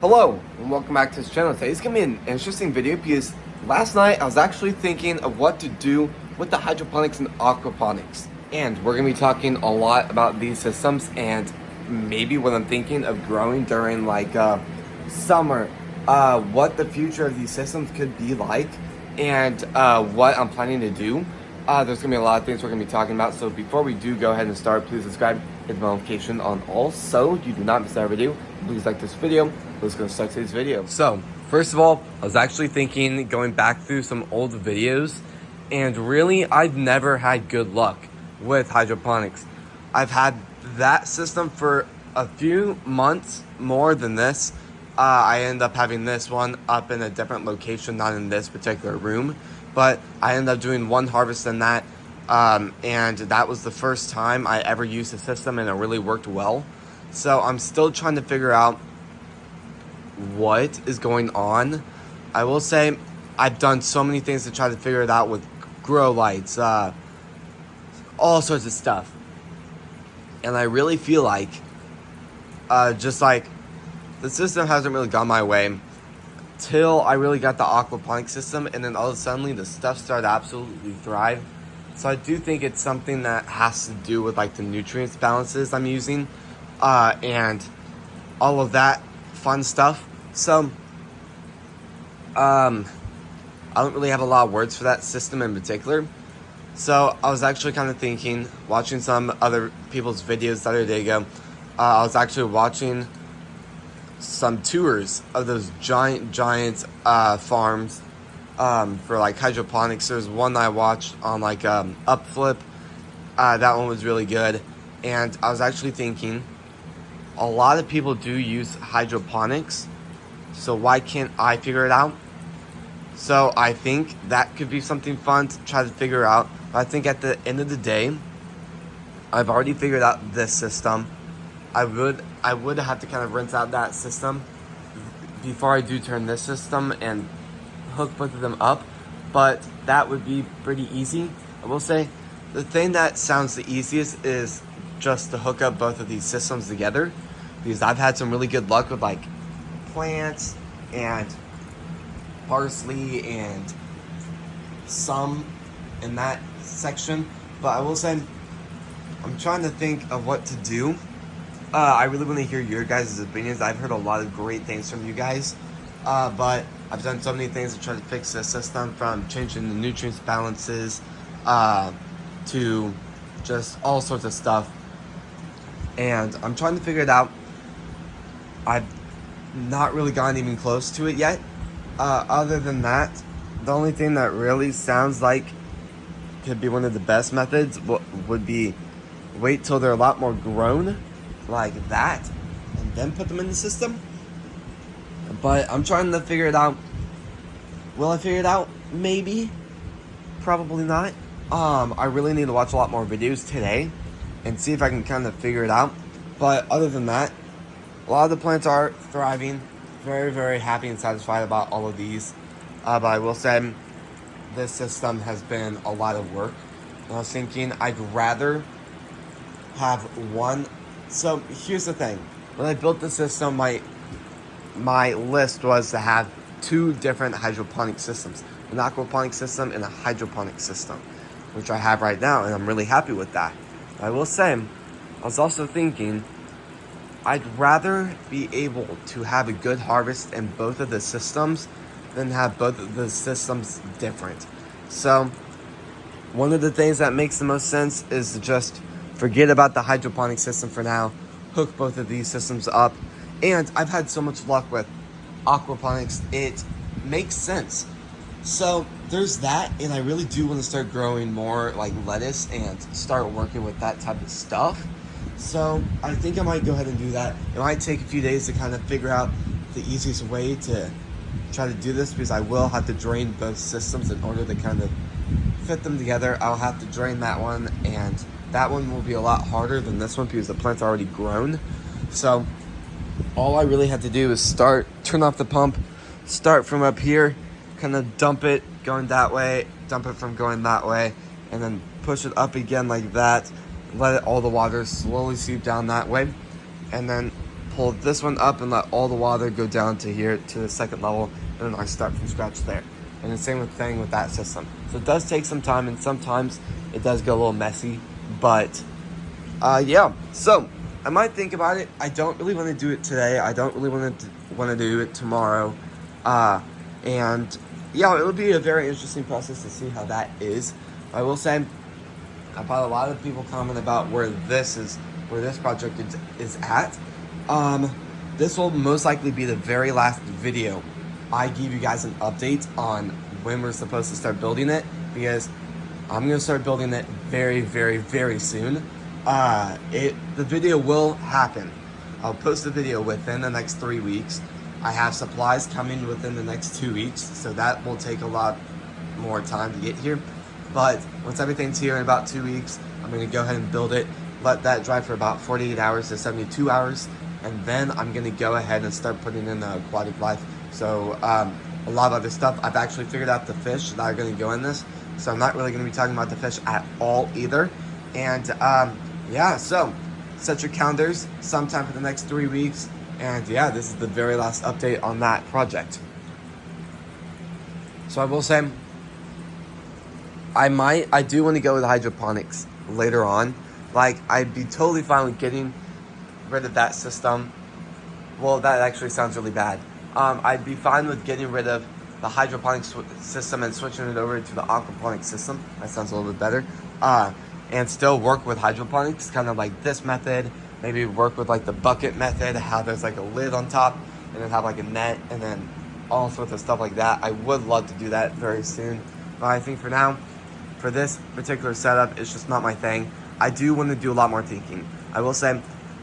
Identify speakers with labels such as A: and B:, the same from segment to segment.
A: Hello and welcome back to this channel. Today's gonna be an interesting video because last night I was actually thinking of what to do with the hydroponics and aquaponics, and we're gonna be talking a lot about these systems and maybe what I'm thinking of growing during summer, what the future of these systems could be like, and what I'm planning to do. There's gonna be a lot of things we're gonna be talking about. So before we do go ahead and start, please subscribe, hit the notification on all so you do not miss our video. Please like this video. Let's go start today's video. So first of all, I was actually thinking going back through some old videos, and really I've never had good luck with hydroponics. I've had that system for a few months more than this. I end up having this one up in a different location, not in this particular room, but I ended up doing one harvest in that, and that was the first time I ever used the system, and it really worked well. So I'm still trying to figure out what is going on. I will say I've done so many things to try to figure it out with grow lights, all sorts of stuff, and I really feel like just like the system hasn't really gone my way till I really got the aquaponic system, and then all of a sudden the stuff started to absolutely thrive. So I do think it's something that has to do with like the nutrients balances I'm using, and all of that fun stuff. So I don't really have a lot of words for that system in particular. So I was actually kind of thinking, watching some other people's videos the other day ago, I was actually watching some tours of those giant farms for like hydroponics. There's one I watched on like Upflip. That one was really good. And I was actually thinking, a lot of people do use hydroponics, so why can't I figure it out? So I think that could be something fun to try to figure out. But I think at the end of the day, I've already figured out this system. I would have to kind of rinse out that system before I do turn this system and hook both of them up, but that would be pretty easy. I will say the thing that sounds the easiest is just to hook up both of these systems together, because I've had some really good luck with like plants and parsley and some in that section. But I will say I'm trying to think of what to do. I really want to hear your guys' opinions. I've heard a lot of great things from you guys, but I've done so many things to try to fix the system, from changing the nutrients balances to just all sorts of stuff, and I'm trying to figure it out. I've not really gotten even close to it yet. Other than that, the only thing that really sounds like could be one of the best methods would be wait till they're a lot more grown, like that, and then put them in the system. But I'm trying to figure it out. Will I figure it out? Maybe. Probably not. I really need to watch a lot more videos today and see if I can kind of figure it out. But other than that, a lot of the plants are thriving. Very, very happy and satisfied about all of these. But I will say this system has been a lot of work. And I was thinking I'd rather have one. So here's the thing. When I built the system, my list was to have two different hydroponic systems, an aquaponic system and a hydroponic system, which I have right now, and I'm really happy with that. I will say, I was also thinking I'd rather be able to have a good harvest in both of the systems than have both of the systems different. So one of the things that makes the most sense is to just forget about the hydroponic system for now, hook both of these systems up. And I've had so much luck with aquaponics, it makes sense. So there's that, and I really do want to start growing more like lettuce and start working with that type of stuff. So I think I might go ahead and do that. It might take a few days to kind of figure out the easiest way to try to do this, because I will have to drain both systems in order to kind of fit them together. I'll have to drain that one, and that one will be a lot harder than this one because the plant's already grown. So all I really had to do is turn off the pump, start from up here, kind of dump it going that way, dump it from going that way, and then push it up again like that. Let all the water slowly seep down that way, and then pull this one up and let all the water go down to here to the second level, and then I start from scratch there. And the same thing with that system. So it does take some time, and sometimes it does go a little messy, but yeah. So I might think about it. I don't really want to do it today. I don't really want to do it tomorrow. And yeah, it would be a very interesting process to see how that is. I will say, I've had a lot of people comment about where this project is at. This will most likely be the very last video I give you guys an update on when we're supposed to start building it, because I'm gonna start building it very, very, very soon. The video will happen. I'll post the video within the next 3 weeks. I have supplies coming within the next 2 weeks, so that will take a lot more time to get here. But once everything's here in about 2 weeks, I'm gonna go ahead and build it, let that dry for about 48 hours to 72 hours, and then I'm gonna go ahead and start putting in the aquatic life. So a lot of other stuff. I've actually figured out the fish that are gonna go in this, so I'm not really gonna be talking about the fish at all either. And yeah, so set your calendars sometime for the next 3 weeks. And yeah, this is the very last update on that project. So I will say, I do want to go with hydroponics later on. Like, I'd be totally fine with getting rid of that system. Well, that actually sounds really bad. I'd be fine with getting rid of the hydroponics system and switching it over to the aquaponics system. That sounds a little bit better. And still work with hydroponics, kind of like this method. Maybe work with like the bucket method, how there's like a lid on top, and then have like a net, and then all sorts of stuff like that. I would love to do that very soon. But I think for now, for this particular setup, it's just not my thing. I do want to do a lot more thinking. I will say,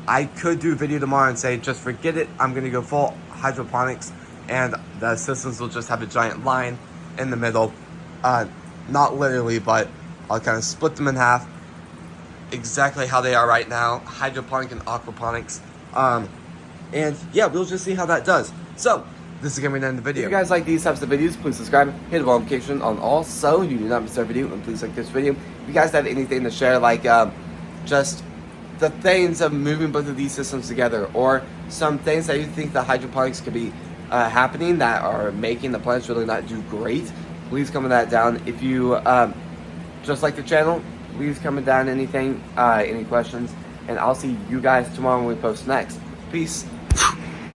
A: I could do a video tomorrow and say, just forget it, I'm gonna go full hydroponics, and the systems will just have a giant line in the middle. Not literally, but I'll kind of split them in half, exactly how they are right now, hydroponic and aquaponics. And yeah, we'll just see how that does. So, this is gonna be the end of the video. If you guys like these types of videos, please subscribe, hit the bell notification on all so you do not miss our video, and please like this video. If you guys have anything to share, like just the things of moving both of these systems together, or some things that you think the hydroponics could be happening that are making the plants really not do great, please comment that down. If you just like the channel, please comment down anything, any questions, and I'll see you guys tomorrow when we post next. Peace.